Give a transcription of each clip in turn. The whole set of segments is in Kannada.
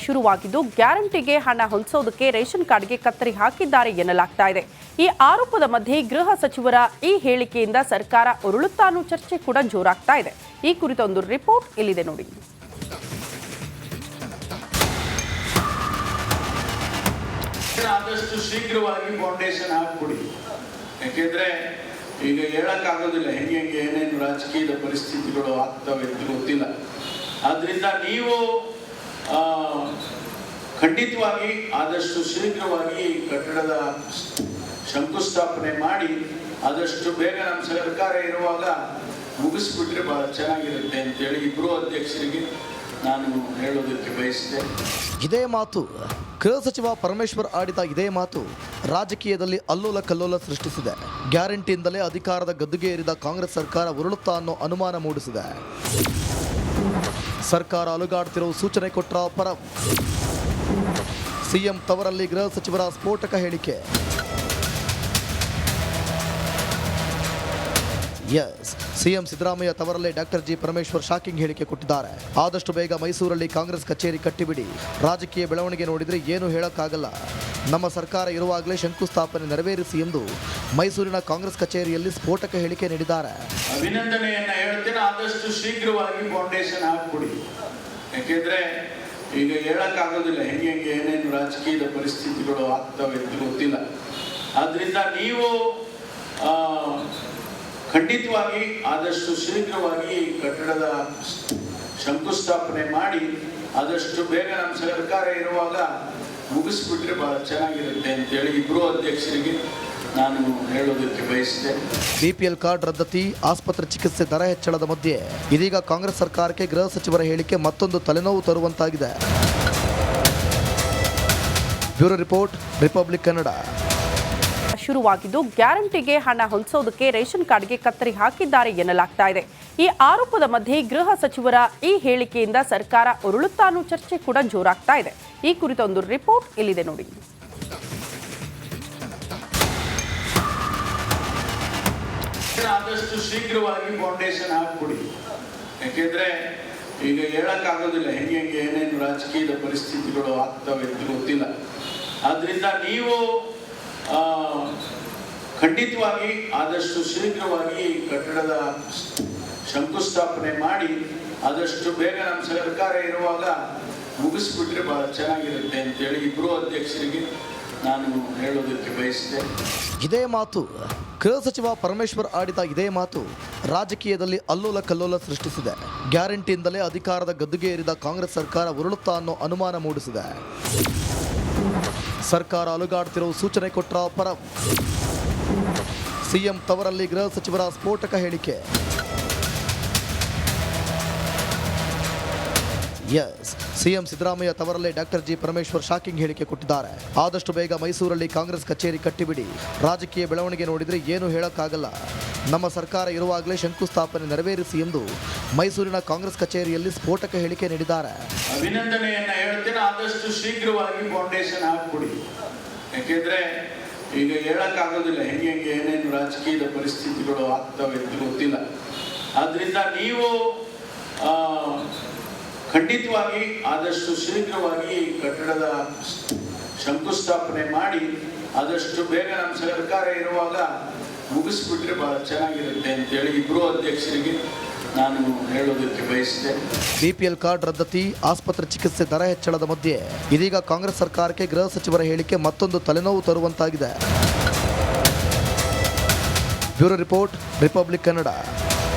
ಶುರುವಾಗಿದ್ದು ಗ್ಯಾರಂಟಿಗೆ ಹಣ ಹೊಂದಿಸೋದಕ್ಕೆ ರೇಷನ್ ಕಾರ್ಡ್ಗೆ ಕತ್ತರಿ ಹಾಕಿದ್ದಾರೆ ಎನ್ನಲಾಗ್ತಾ ಇದೆ. ಈ ಆರೋಪದ ಮಧ್ಯೆ ಗೃಹ ಸಚಿವರ ಈ ಹೇಳಿಕೆಯಿಂದ ಸರ್ಕಾರ ಉರುಳುತ್ತಾ ಅನ್ನೋ ಚರ್ಚೆ ಕೂಡ ಜೋರಾಗ್ತಾ ಇದೆ. ಈ ಕುರಿತ ಒಂದು ರಿಪೋರ್ಟ್ ಇಲ್ಲಿದೆ ನೋಡಿ. ಆದಷ್ಟು ಶೀಘ್ರವಾಗಿ ಫೌಂಡೇಶನ್ ಹಾಕ್ಬಿಡಿ. ಯಾಕೆಂದ್ರೆ ಈಗ ಹೇಳಕ್ಕಾಗೋದಿಲ್ಲ ಹೆಂಗೆ ಏನೇನು ರಾಜಕೀಯದ ಪರಿಸ್ಥಿತಿಗಳು ಆಗ್ತವೆ ಅಂತ ಗೊತ್ತಿಲ್ಲ. ಆದ್ರಿಂದ ನೀವು ಖಂಡಿತವಾಗಿ ಆದಷ್ಟು ಶೀಘ್ರವಾಗಿ ಕಟ್ಟಡದ ಶಂಕುಸ್ಥಾಪನೆ ಮಾಡಿ ಆದಷ್ಟು ಬೇಗ ನಮ್ಮ ಸರ್ಕಾರ ಇರುವಾಗ ಮುಗಿಸ್ಬಿಟ್ರೆ ಬಹಳ ಚೆನ್ನಾಗಿರುತ್ತೆ ಅಂತೇಳಿ ಇಬ್ಬರು ಅಧ್ಯಕ್ಷರಿಗೆ ನಾನು ಹೇಳೋದಕ್ಕೆ ಬಯಸಿದೆ. ಇದೇ ಮಾತು ಗೃಹ ಸಚಿವ ಪರಮೇಶ್ವರ್ ಆಡಿದ ಇದೇ ಮಾತು ರಾಜಕೀಯದಲ್ಲಿ ಅಲ್ಲೋಲ ಕಲ್ಲೋಲ ಸೃಷ್ಟಿಸಿದೆ. ಗ್ಯಾರಂಟಿಯಿಂದಲೇ ಅಧಿಕಾರದ ಗದ್ದುಗೆ ಏರಿದ ಕಾಂಗ್ರೆಸ್ ಸರ್ಕಾರ ಉರುಳುತ್ತಾ ಅನ್ನೋ ಅನುಮಾನ ಮೂಡಿಸಿದೆ. ಸರ್ಕಾರ ಅಲುಗಾಡ್ತಿರೋ ಸೂಚನೆ ಕೊಟ್ಟ ಪರಂ. ಸಿಎಂ ತವರಲ್ಲಿ ಗೃಹ ಸಚಿವರ ಸ್ಫೋಟಕ ಹೇಳಿಕೆ. ಎಸ್, ಸಿಎಂ ಸಿದ್ದರಾಮಯ್ಯ ತವರಲ್ಲೇ ಡಾಕ್ಟರ್ ಜಿ ಪರಮೇಶ್ವರ್ ಶಾಕಿಂಗ್ ಹೇಳಿಕೆ ಕೊಟ್ಟಿದ್ದಾರೆ. ಆದಷ್ಟು ಬೇಗ ಮೈಸೂರಲ್ಲಿ ಕಾಂಗ್ರೆಸ್ ಕಚೇರಿ ಕಟ್ಟಿಬಿಡಿ. ರಾಜಕೀಯ ಬೆಳವಣಿಗೆ ನೋಡಿದರೆ ಏನು ಹೇಳೋಕ್ಕಾಗಲ್ಲ. ನಮ್ಮ ಸರ್ಕಾರ ಇರುವಾಗಲೇ ಶಂಕುಸ್ಥಾಪನೆ ನೆರವೇರಿಸಿ ಎಂದು ಮೈಸೂರಿನ ಕಾಂಗ್ರೆಸ್ ಕಚೇರಿಯಲ್ಲಿ ಸ್ಫೋಟಕ ಹೇಳಿಕೆ ನೀಡಿದ್ದಾರೆ. ಅಭಿನಂದನೆಯನ್ನ ಹೇಳ್ತೇನೆ. ಆದಷ್ಟು ಶೀಘ್ರವಾಗಿ ಫೌಂಡೇಶನ್ ಹಾಕ್ಬಿಡಿ. ಯಾಕೆಂದ್ರೆ ಈಗ ಹೇಳಕ್ಕಾಗೋದಿಲ್ಲ ಹೆಂಗೆ ಏನೇನು ರಾಜಕೀಯದ ಪರಿಸ್ಥಿತಿಗಳು ಆಗ್ತವೆ ಅಂತ ಗೊತ್ತಿಲ್ಲ. ಆದ್ರಿಂದ ನೀವು ಖಂಡಿತವಾಗಿ ಆದಷ್ಟು ಶೀಘ್ರವಾಗಿ ಕಟ್ಟಡದ ಶಂಕುಸ್ಥಾಪನೆ ಮಾಡಿ ಆದಷ್ಟು ಬೇಗ ನಮ್ಮ ಸರ್ಕಾರ ಇರುವಾಗ ಮುಗಿಸ್ಬಿಟ್ರೆ ಬಹಳ ಚೆನ್ನಾಗಿರುತ್ತೆ ಅಂತೇಳಿ ಇಬ್ಬರು ಅಧ್ಯಕ್ಷರಿಗೆ ನಾನು ಹೇಳೋದಕ್ಕೆ ಬಯಸಿದೆ. ಬಿಪಿಎಲ್ ಕಾರ್ಡ್ ರದ್ದತಿ, ಆಸ್ಪತ್ರೆ ಚಿಕಿತ್ಸೆ ದರ ಹೆಚ್ಚಳದ ಮಧ್ಯೆ ಇದೀಗ ಕಾಂಗ್ರೆಸ್ ಸರ್ಕಾರಕ್ಕೆ ಗೃಹ ಸಚಿವರ ಹೇಳಿಕೆ ಮತ್ತೊಂದು ತಲೆನೋವು ತರುವಂತಾಗಿದೆ. Bureau report, Republic Kannada. ಶುರುವಾಗಿದ್ದು ಗ್ಯಾರಂಟಿಗೆ ಹಣ ಹೊಂದಿಸೋದಕ್ಕೆ ರೇಷನ್ ಕಾರ್ಡ್ಗೆ ಕತ್ತರಿ ಹಾಕಿದ್ದಾರೆ ಎನ್ನಲಾಗ್ತಾ ಇದೆ. ಈ ಆರೋಪದ ಮಧ್ಯೆ ಗೃಹ ಸಚಿವರ ಈ ಹೇಳಿಕೆಯಿಂದ ಸರ್ಕಾರ ಉರುಳುತ್ತಾ ಅನ್ನೋ ಚರ್ಚೆ ಕೂಡ ಜೋರಾಗ್ತಾ ಇದೆ. ಈ ಕುರಿತ ಒಂದು ರಿಪೋರ್ಟ್ ಇಲ್ಲಿದೆ ನೋಡಿ. ಆದಷ್ಟು ಶೀಘ್ರವಾಗಿ ಫೌಂಡೇಶನ್ ಹಾಕ್ಬಿಡಿ. ಯಾಕೆಂದ್ರೆ ಈಗ ಹೇಳಕ್ಕಾಗೋದಿಲ್ಲ ಹೆಂಗೆ ಏನೇನು ರಾಜಕೀಯದ ಪರಿಸ್ಥಿತಿಗಳು ಆಗ್ತವೆ ಅಂತ ಗೊತ್ತಿಲ್ಲ. ಆದ್ರಿಂದ ನೀವು ಖಂಡಿತವಾಗಿ ಆದಷ್ಟು ಶೀಘ್ರವಾಗಿ ಕಟ್ಟಡದ ಶಂಕುಸ್ಥಾಪನೆ ಮಾಡಿ ಆದಷ್ಟು ಬೇಗ ನಮ್ಮ ಸರ್ಕಾರ ಇರುವಾಗ ಮುಗಿಸ್ಬಿಟ್ರೆ ಬಹಳ ಚೆನ್ನಾಗಿರುತ್ತೆ ಅಂತೇಳಿ ಇಬ್ಬರು ಅಧ್ಯಕ್ಷರಿಗೆ ನಾನು ಹೇಳೋದಕ್ಕೆ ಬಯಸಿದೆ. ಇದೇ ಮಾತು ಗೃಹ ಸಚಿವ ಪರಮೇಶ್ವರ್ ಆಡಿದ ಇದೇ ಮಾತು ರಾಜಕೀಯದಲ್ಲಿ ಅಲ್ಲೋಲ ಕಲ್ಲೋಲ ಸೃಷ್ಟಿಸಿದೆ. ಗ್ಯಾರಂಟಿಯಿಂದಲೇ ಅಧಿಕಾರದ ಗದ್ದುಗೆ ಏರಿದ ಕಾಂಗ್ರೆಸ್ ಸರ್ಕಾರ ಉರುಳುತ್ತಾ ಅನ್ನೋ ಅನುಮಾನ ಮೂಡಿಸಿದೆ. ಸರ್ಕಾರ ಅಲುಗಾಡ್ತಿರೋ ಸೂಚನೆ ಕೊಟ್ಟ ಪರಂ. ಸಿಎಂ ತವರಲ್ಲಿ ಗೃಹ ಸಚಿವರ ಸ್ಫೋಟಕ ಹೇಳಿಕೆ. ಎಸ್, ಸಿಎಂ ಸಿದ್ದರಾಮಯ್ಯ ತವರಲ್ಲೇ ಡಾಕ್ಟರ್ ಜಿ ಪರಮೇಶ್ವರ್ ಶಾಕಿಂಗ್ ಹೇಳಿಕೆ ಕೊಟ್ಟಿದ್ದಾರೆ. ಆದಷ್ಟು ಬೇಗ ಮೈಸೂರಲ್ಲಿ ಕಾಂಗ್ರೆಸ್ ಕಚೇರಿ ಕಟ್ಟಿಬಿಡಿ. ರಾಜಕೀಯ ಬೆಳವಣಿಗೆ ನೋಡಿದರೆ ಏನು ಹೇಳೋಕ್ಕಾಗಲ್ಲ. ನಮ್ಮ ಸರ್ಕಾರ ಇರುವಾಗಲೇ ಶಂಕುಸ್ಥಾಪನೆ ನೆರವೇರಿಸಿ ಎಂದು ಮೈಸೂರಿನ ಕಾಂಗ್ರೆಸ್ ಕಚೇರಿಯಲ್ಲಿ ಸ್ಫೋಟಕ ಹೇಳಿಕೆ ನೀಡಿದ್ದಾರೆ. ಅಭಿನಂದನೆಯನ್ನ ಹೇಳ್ತೇನೆ. ಆದಷ್ಟು ಶೀಘ್ರವಾಗಿ ಫೌಂಡೇಶನ್ ಹಾಕ್ಬಿಡಿ. ಯಾಕೆಂದ್ರೆ ಈಗ ಹೇಳಕ್ಕಾಗೋದಿಲ್ಲ ಹೆಂಗೆ ಏನೇನು ರಾಜಕೀಯದ ಪರಿಸ್ಥಿತಿಗಳು ಆಗ್ತವೆ ಅಂತ ಗೊತ್ತಿಲ್ಲ. ಆದ್ರಿಂದ ನೀವು ಖಂಡಿತವಾಗಿ ಆದಷ್ಟು ಶೀಘ್ರವಾಗಿ ಕಟ್ಟಡದ ಶಂಕುಸ್ಥಾಪನೆ ಮಾಡಿ ಆದಷ್ಟು ಬೇಗ ನಮ್ಮ ಸರ್ಕಾರ ಇರುವಾಗ ಮುಗಿಸ್ಬಿಟ್ರೆ ಬಹಳ ಚೆನ್ನಾಗಿರುತ್ತೆ ಅಂತೇಳಿ ಇಬ್ಬರು ಅಧ್ಯಕ್ಷರಿಗೆ ನಾನು ಹೇಳೋದಕ್ಕೆ ಬಯಸಿದೆ. ಬಿಪಿಎಲ್ ಕಾರ್ಡ್ ರದ್ದತಿ, ಆಸ್ಪತ್ರೆ ಚಿಕಿತ್ಸೆ ದರ ಹೆಚ್ಚಳದ ಮಧ್ಯೆ ಇದೀಗ ಕಾಂಗ್ರೆಸ್ ಸರ್ಕಾರಕ್ಕೆ ಗೃಹ ಸಚಿವರ ಹೇಳಿಕೆ ಮತ್ತೊಂದು ತಲೆನೋವು ತರುವಂತಾಗಿದೆ. Bureau report, Republic Kannada.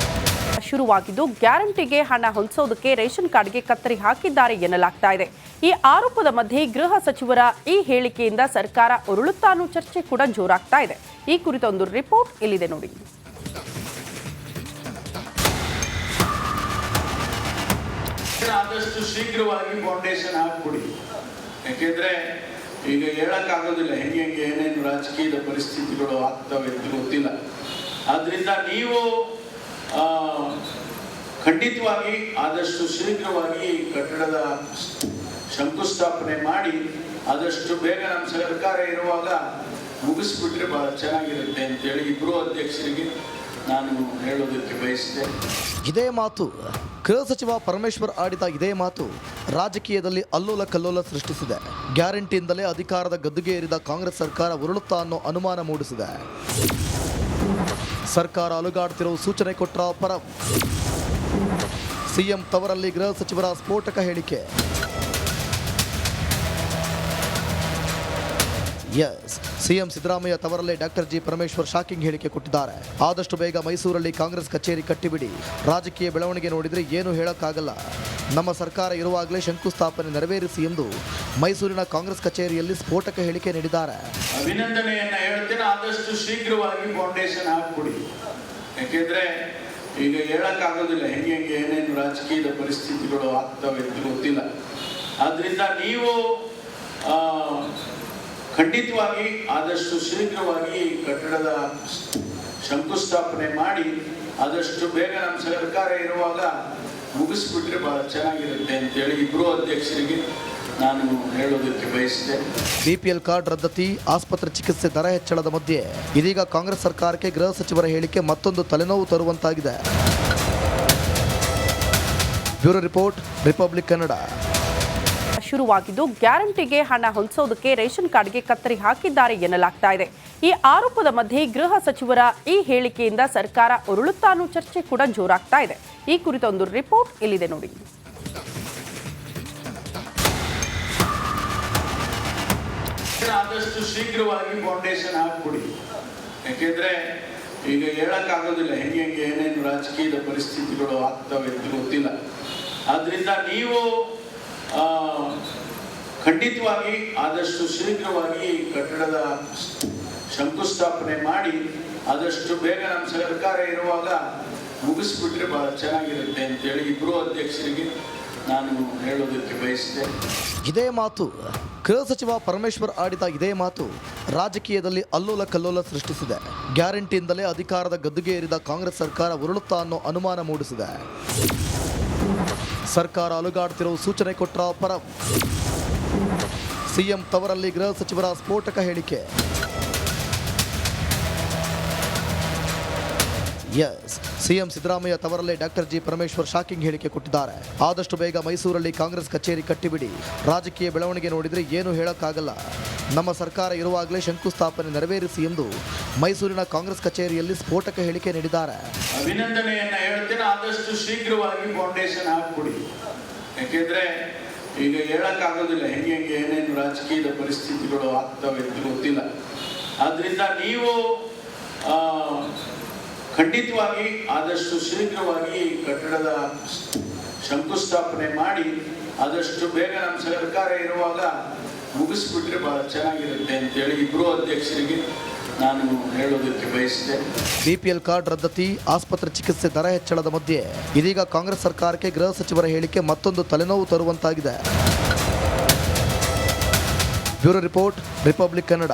ಶುರುವಾಗಿದ್ದು ಗ್ಯಾರಂಟಿಗೆ ಹಣ ಹೊಂದಿಸೋದಕ್ಕೆ ರೇಷನ್ ಕಾರ್ಡ್ಗೆ ಕತ್ತರಿ ಹಾಕಿದ್ದಾರೆ ಎನ್ನಲಾಗ್ತಾ ಇದೆ. ಈ ಆರೋಪದ ಮಧ್ಯೆ ಗೃಹ ಸಚಿವರ ಈ ಹೇಳಿಕೆಯಿಂದ ಸರ್ಕಾರ ಉರುಳುತ್ತಾ ಅನ್ನೋ ಚರ್ಚೆ ಕೂಡ ಜೋರಾಗ್ತಾ ಇದೆ. ಈ ಕುರಿತ ಒಂದು ರಿಪೋರ್ಟ್ ಇಲ್ಲಿದೆ ನೋಡಿ. ಆದಷ್ಟು ಶೀಘ್ರವಾಗಿ ಫೌಂಡೇಶನ್ ಹಾಕ್ಬಿಡಿ. ಯಾಕೆಂದ್ರೆ ಈಗ ಹೇಳಕ್ಕಾಗೋದಿಲ್ಲ ಹೆಂಗೆ ಏನೇನು ರಾಜಕೀಯದ ಪರಿಸ್ಥಿತಿಗಳು ಆಗ್ತವೆ ಅಂತ ಗೊತ್ತಿಲ್ಲ. ಆದ್ರಿಂದ ನೀವು ಖಂಡಿತವಾಗಿ ಆದಷ್ಟು ಶೀಘ್ರವಾಗಿ ಕಟ್ಟಡದ ಶಂಕುಸ್ಥಾಪನೆ ಮಾಡಿ ಆದಷ್ಟು ಬೇಗ ನಮ್ಮ ಸರ್ಕಾರ ಇರುವಾಗ ಮುಗಿಸ್ಬಿಟ್ರೆ ಬಹಳ ಚೆನ್ನಾಗಿರುತ್ತೆ ಅಂತೇಳಿ ಇಬ್ಬರು ಅಧ್ಯಕ್ಷರಿಗೆ ನಾನು ಹೇಳೋದಕ್ಕೆ ಬಯಸಿದೆ. ಇದೇ ಮಾತು ಗೃಹ ಸಚಿವ ಪರಮೇಶ್ವರ್ ಆಡಿದ ಇದೇ ಮಾತು ರಾಜಕೀಯದಲ್ಲಿ ಅಲ್ಲೋಲ ಕಲ್ಲೋಲ ಸೃಷ್ಟಿಸಿದೆ. ಗ್ಯಾರಂಟಿಯಿಂದಲೇ ಅಧಿಕಾರದ ಗದ್ದುಗೆ ಏರಿದ ಕಾಂಗ್ರೆಸ್ ಸರ್ಕಾರ ಉರುಳುತ್ತಾ ಅನ್ನೋ ಅನುಮಾನ ಮೂಡಿಸಿದೆ. ಸರ್ಕಾರ ಅಲುಗಾಡ್ತಿರೋ ಸೂಚನೆ ಕೊಟ್ಟ ಪರಂ. ಸಿಎಂ ತವರಲ್ಲಿ ಗೃಹ ಸಚಿವರ ಸ್ಫೋಟಕ ಹೇಳಿಕೆ. ಎಸ್, ಸಿಎಂ ಸಿದ್ದರಾಮಯ್ಯ ತವರಲ್ಲೇ ಡಾಕ್ಟರ್ ಜಿ ಪರಮೇಶ್ವರ್ ಶಾಕಿಂಗ್ ಹೇಳಿಕೆ ಕೊಟ್ಟಿದ್ದಾರೆ. ಆದಷ್ಟು ಬೇಗ ಮೈಸೂರಲ್ಲಿ ಕಾಂಗ್ರೆಸ್ ಕಚೇರಿ ಕಟ್ಟಿಬಿಡಿ. ರಾಜಕೀಯ ಬೆಳವಣಿಗೆ ನೋಡಿದರೆ ಏನು ಹೇಳೋಕ್ಕಾಗಲ್ಲ. ನಮ್ಮ ಸರ್ಕಾರ ಇರುವಾಗಲೇ ಶಂಕುಸ್ಥಾಪನೆ ನೆರವೇರಿಸಿ ಎಂದು ಮೈಸೂರಿನ ಕಾಂಗ್ರೆಸ್ ಕಚೇರಿಯಲ್ಲಿ ಸ್ಫೋಟಕ ಹೇಳಿಕೆ ನೀಡಿದ್ದಾರೆ. ಅಭಿನಂದನೆಯನ್ನ ಹೇಳ್ತೇನೆ. ಆದಷ್ಟು ಶೀಘ್ರವಾಗಿ ಫೌಂಡೇಶನ್ ಹಾಕ್ಬಿಡಿ. ಯಾಕೆಂದ್ರೆ ಈಗ ಹೇಳಕ್ಕಾಗೋದಿಲ್ಲ ಹೆಂಗೆ ಏನೇನು ರಾಜಕೀಯದ ಪರಿಸ್ಥಿತಿಗಳು ಆಗ್ತವೆ ಅಂತ ಗೊತ್ತಿಲ್ಲ. ಆದ್ರಿಂದ ನೀವು ಖಂಡಿತವಾಗಿ ಆದಷ್ಟು ಶೀಘ್ರವಾಗಿ ಕಟ್ಟಡದ ಶಂಕುಸ್ಥಾಪನೆ ಮಾಡಿ ಆದಷ್ಟು ಬೇಗ ನಮ್ಮ ಸರ್ಕಾರ ಇರುವಾಗ ಮುಗಿಸ್ಬಿಟ್ರೆ ಬಹಳ ಚೆನ್ನಾಗಿರುತ್ತೆ ಅಂತೇಳಿ ಇಬ್ಬರು ಅಧ್ಯಕ್ಷರಿಗೆ ನಾನು ಹೇಳೋದಕ್ಕೆ ಬಯಸಿದೆ. ಬಿಪಿಎಲ್ ಕಾರ್ಡ್ ರದ್ದತಿ, ಆಸ್ಪತ್ರೆ ಚಿಕಿತ್ಸೆ ದರ ಹೆಚ್ಚಳದ ಮಧ್ಯೆ ಇದೀಗ ಕಾಂಗ್ರೆಸ್ ಸರ್ಕಾರಕ್ಕೆ ಗೃಹ ಸಚಿವರ ಹೇಳಿಕೆ ಮತ್ತೊಂದು ತಲೆನೋವು ತರುವಂತಾಗಿದೆ. Bureau report, Republic Kannada. ಶುರುವಾಗಿದ್ದು ಗ್ಯಾರಂಟಿಗೆ ಹಣ ಹೊಂದಿಸೋದಕ್ಕೆ ರೇಷನ್ ಕಾರ್ಡ್ಗೆ ಕತ್ತರಿ ಹಾಕಿದ್ದಾರೆ ಎನ್ನಲಾಗ್ತಾ ಇದೆ. ಈ ಆರೋಪದ ಮಧ್ಯೆ ಗೃಹ ಸಚಿವರ ಈ ಹೇಳಿಕೆಯಿಂದ ಸರ್ಕಾರ ಉರುಳುತ್ತಾ ಅನ್ನೋ ಚರ್ಚೆ ಕೂಡ ಜೋರಾಗ್ತಾ ಇದೆ. ಈ ಕುರಿತ ಒಂದು ರಿಪೋರ್ಟ್ ಇಲ್ಲಿದೆ ನೋಡಿ. ಆದಷ್ಟು ಶೀಘ್ರವಾಗಿ ಫೌಂಡೇಶನ್ ಹಾಕ್ಬಿಡಿ. ಯಾಕೆಂದ್ರೆ ಈಗ ಹೇಳಕ್ಕಾಗೋದಿಲ್ಲ ಹೆಂಗೆ ಏನೇನು ರಾಜಕೀಯದ ಪರಿಸ್ಥಿತಿಗಳು ಆಗ್ತವೆ ಅಂತ ಗೊತ್ತಿಲ್ಲ. ಆದ್ರಿಂದ ನೀವು ಖಂಡಿತವಾಗಿ ಆದಷ್ಟು ಶೀಘ್ರವಾಗಿ ಕಟ್ಟಡದ ಶಂಕುಸ್ಥಾಪನೆ ಮಾಡಿ ಆದಷ್ಟು ಬೇಗ ನಮ್ಮ ಸರ್ಕಾರ ಇರುವಾಗ ಮುಗಿಸ್ಬಿಟ್ರೆ ಬಹಳ ಚೆನ್ನಾಗಿರುತ್ತೆ ಅಂತೇಳಿ ಇಬ್ಬರು ಅಧ್ಯಕ್ಷರಿಗೆ ನಾನು ಹೇಳೋದಕ್ಕೆ ಬಯಸಿದೆ. ಇದೇ ಮಾತು ಗೃಹ ಸಚಿವ ಪರಮೇಶ್ವರ್ ಆಡಿದ ಇದೇ ಮಾತು ರಾಜಕೀಯದಲ್ಲಿ ಅಲ್ಲೋಲ ಕಲ್ಲೋಲ ಸೃಷ್ಟಿಸಿದೆ. ಗ್ಯಾರಂಟಿಯಿಂದಲೇ ಅಧಿಕಾರದ ಗದ್ದುಗೆ ಏರಿದ ಕಾಂಗ್ರೆಸ್ ಸರ್ಕಾರ ಉರುಳುತ್ತಾ ಅನ್ನೋ ಅನುಮಾನ ಮೂಡಿಸಿದೆ. ಸರ್ಕಾರ ಅಲುಗಾಡ್ತಿರೋ ಸೂಚನೆ ಕೊಟ್ಟ ಪರಂ. ಸಿಎಂ ತವರಲ್ಲಿ ಗೃಹ ಸಚಿವರ ಸ್ಫೋಟಕ ಹೇಳಿಕೆ. ಎಸ್, ಸಿಎಂ ಸಿದ್ದರಾಮಯ್ಯ ತವರಲ್ಲೇ ಡಾಕ್ಟರ್ ಜಿ ಪರಮೇಶ್ವರ್ ಶಾಕಿಂಗ್ ಹೇಳಿಕೆ ಕೊಟ್ಟಿದ್ದಾರೆ. ಆದಷ್ಟು ಬೇಗ ಮೈಸೂರಲ್ಲಿ ಕಾಂಗ್ರೆಸ್ ಕಚೇರಿ ಕಟ್ಟಿಬಿಡಿ. ರಾಜಕೀಯ ಬೆಳವಣಿಗೆ ನೋಡಿದರೆ ಏನು ಹೇಳೋಕ್ಕಾಗಲ್ಲ. ನಮ್ಮ ಸರ್ಕಾರ ಇರುವಾಗಲೇ ಶಂಕುಸ್ಥಾಪನೆ ನೆರವೇರಿಸಿ ಎಂದು ಮೈಸೂರಿನ ಕಾಂಗ್ರೆಸ್ ಕಚೇರಿಯಲ್ಲಿ ಸ್ಫೋಟಕ ಹೇಳಿಕೆ ನೀಡಿದ್ದಾರೆ. ಅಭಿನಂದನೆಯನ್ನ ಹೇಳ್ತೇನೆ. ಆದಷ್ಟು ಶೀಘ್ರವಾಗಿ ಫೌಂಡೇಶನ್ ಹಾಕ್ಬಿಡಿ. ಯಾಕೆಂದ್ರೆ ಈಗ ಹೇಳಕ್ಕಾಗೋದಿಲ್ಲ ಹೆಂಗೆ ಏನೇನು ರಾಜಕೀಯದ ಪರಿಸ್ಥಿತಿಗಳು ಆಗ್ತವೆ ಅಂತ ಗೊತ್ತಿಲ್ಲ. ಆದ್ರಿಂದ ನೀವು ಖಂಡಿತವಾಗಿ ಆದಷ್ಟು ಶೀಘ್ರವಾಗಿ ಕಟ್ಟಡದ ಶಂಕುಸ್ಥಾಪನೆ ಮಾಡಿ ಆದಷ್ಟು ಬೇಗ ನಮ್ಮ ಸರ್ಕಾರ ಇರುವಾಗ ಮುಗಿಸ್ಬಿಟ್ರೆ ಬಹಳ ಚೆನ್ನಾಗಿರುತ್ತೆ ಅಂತೇಳಿ ಇಬ್ಬರು ಅಧ್ಯಕ್ಷರಿಗೆ ನಾನು ಹೇಳೋದಕ್ಕೆ ಬಯಸಿದೆ. ಬಿಪಿಎಲ್ ಕಾರ್ಡ್ ರದ್ದತಿ, ಆಸ್ಪತ್ರೆ ಚಿಕಿತ್ಸೆ ದರ ಹೆಚ್ಚಳದ ಮಧ್ಯೆ ಇದೀಗ ಕಾಂಗ್ರೆಸ್ ಸರ್ಕಾರಕ್ಕೆ ಗೃಹ ಸಚಿವರ ಹೇಳಿಕೆ ಮತ್ತೊಂದು ತಲೆನೋವು ತರುವಂತಾಗಿದೆ. Bureau report, Republic Kannada.